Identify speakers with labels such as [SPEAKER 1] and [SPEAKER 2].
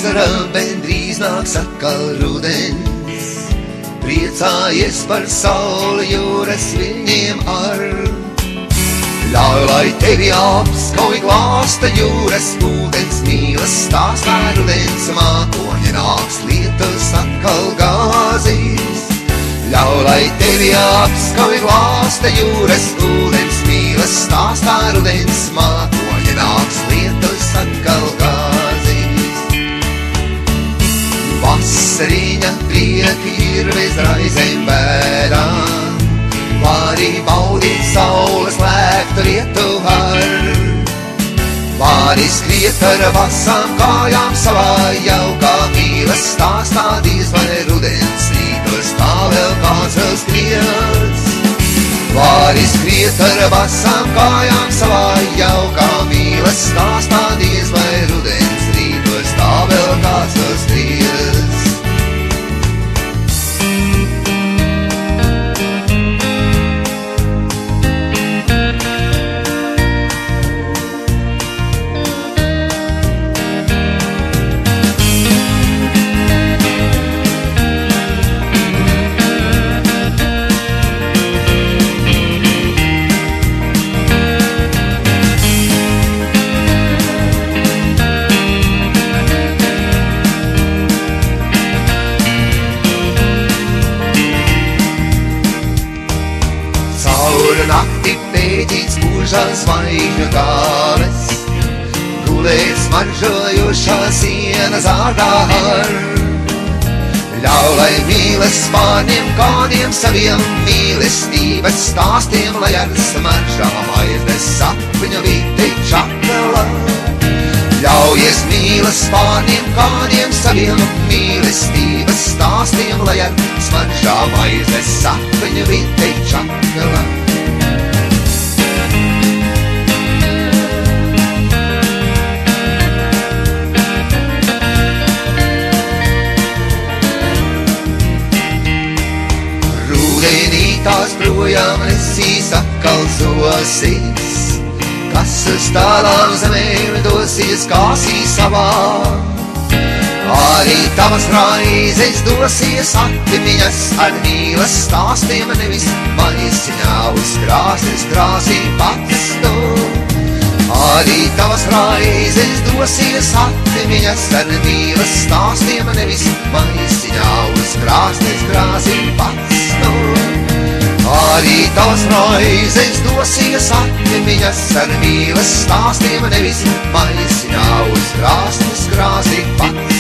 [SPEAKER 1] vasara, bet drīz nāks atkal rudens. Priecājies par sauli jūras viļņiem ar. Ļauj, lai tevi apskauj glāsta jūras ūdens, mīlas stāstā rudens mākoņa nāks, lietus atkal gāzīs. Ļauj, lai tevi apskauj glāsta jūras ūdens, mīlas stāstā rudens mākoņa nāks, lietus atkal gāzīs. Vasariņa prieki ir bez raizēm bēdām, vari baudīt saules lēktu rietu ar. Vari skriet ar vasām kājām savā jaukā, mīlas stāstā diez vai rudens rītos tā vēl kāds vēl skriet. Vari skriet ar vasām kājām savā jaukā, mīlas stāstā diez vai rudens rītos tā vēl kāds vēl skriet. Nakti pēdīts mūžā zvaigžņu gāles, gulēt smaržojušā sienas ārdā ar. Ļauj, lai mīles pārņem kādiem saviem mīlestības stāstiem, lai ar smaržām aiznes sapņu vīti čakala. Ļaujies mīles pārņem kādiem saviem mīlestības stāstiem, lai ar smaržām aiznes sapņu vīti čakala. Tās projām nesīs atkal zosīs, kas uz tālām zemēm dosies kāsīs savā. Arī tavas raizes dosies atmiņas ar mīlas stāstiem, nevis maisiņā uz krāsnes krāsīt pats tu. Arī tavas raizes dosies atmiņas ar mīlas stāstiem, nevis maisiņā uz krāsnes krāsīt pats tu. Arī tavas raizes dosies atmiņas ar mīlas stāstiem, nevis maisiņā uz krāsnes krāsīt pats.